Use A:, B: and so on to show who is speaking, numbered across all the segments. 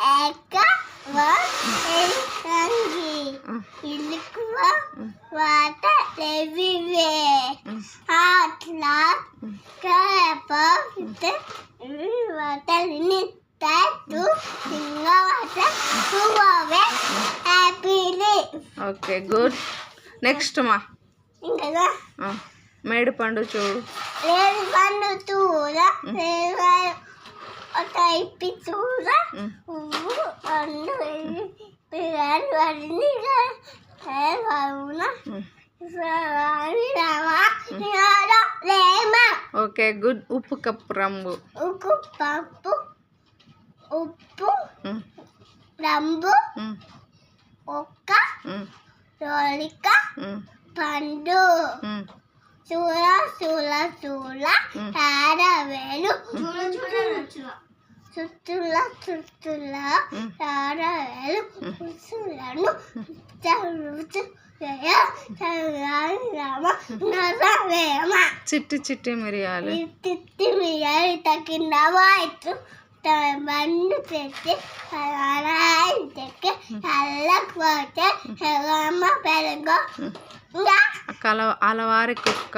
A: Eka wa elangi. Ilikuwa water everywhere. Hot lot kapa ite water ini tatu singa water kuwawe happily.
B: Okay, good. Next ma.
A: Ingala.
B: మేడి పండు చూడు.
A: మేడి పండు చూడా. టైపి చూడా. పండు పిల్లలు అన్ని
B: ఓకే గుడ్. ఉప్పు కప్పు రంబు.
A: ఉప్పు పప్పు ఉప్పు రంబు ఒక్క రోలిక పండు చూల చూల చూల తారవేలు చుట్టుల చుట్టుల తారవేలు పుసులను
B: చిట్టి చిట్టి మిరియాలు
A: చిట్టి మిరియాలు తగిన వాయితు బండు తెచ్చి అల్లకు పోతే పెరుగు
B: అలవారి కుక్క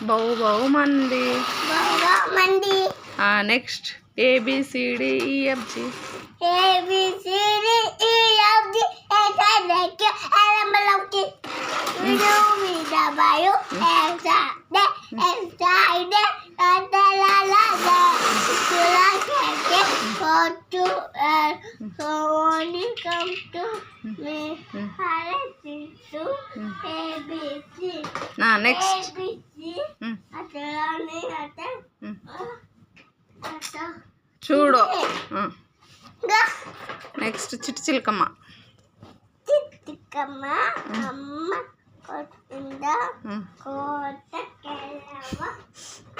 B: బహు మంది. Next ABCDEFG. నెక్స్ట్ చూడు. నెక్స్ట్ చిట్టి చిలకమ్మ.
A: చిలకమ్మ అమ్మ కొట్టిందా కోట కెలవ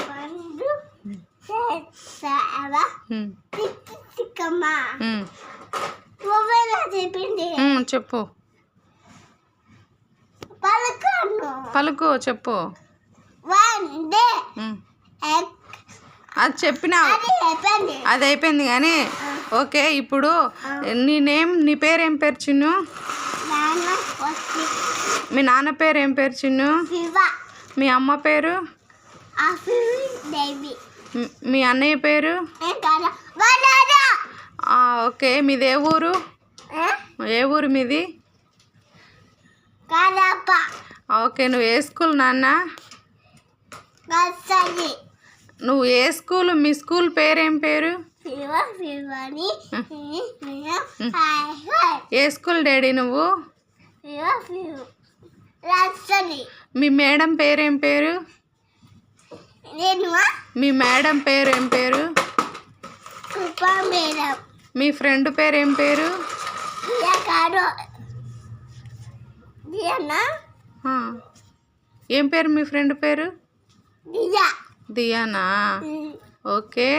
A: పండు చేసావా. చిలకమ్మ మొబైల్ చెప్పింది.
B: చెప్పు. పలుకు చెప్పు. అది చెప్పినావు, అది అయిపోయింది కానీ. ఓకే, ఇప్పుడు నీ పేరు ఏం పేరు చిన్ను? మీ నాన్న పేరు ఏం పేరు చిన్ను? మీ అమ్మ పేరు? మీ అన్నయ్య పేరు? ఓకే, మీది ఏ ఊరు? ఏ ఊరు మీది? ఓకే, నువ్వు ఏ స్కూల్ నాన్న? నువ్వు ఏ స్కూల్? మీ స్కూల్ పేరు ఏం పేరు? ఏ స్కూల్ డాడీ నువ్వు? మీ మేడం పేరు ఏం పేరు? మీ మేడం పేరు ఏం పేరు? మీ ఫ్రెండ్ పేరు ఏం పేరు? ఏం పేరు మీ ఫ్రెండ్ పేరు? దియానా. ఓకే,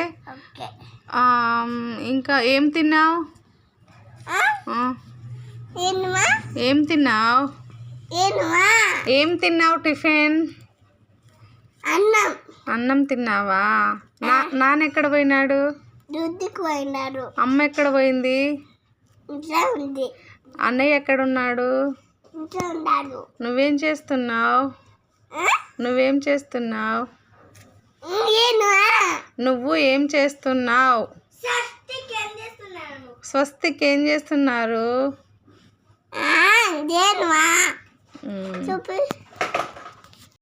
B: ఇంకా ఏం తిన్నావు? ఏం తిన్నావు? ఏం తిన్నావు టిఫిన్? అన్నం తిన్నావా? నాన్న ఎక్కడ పోయినాడు? అమ్మ ఎక్కడ పోయింది? అన్నయ్య ఎక్కడున్నాడు? నువ్వేం చేస్తున్నావు? నువ్వు ఏం చేస్తున్నావు? స్వస్తిక్ ఏం చేస్తున్నారు?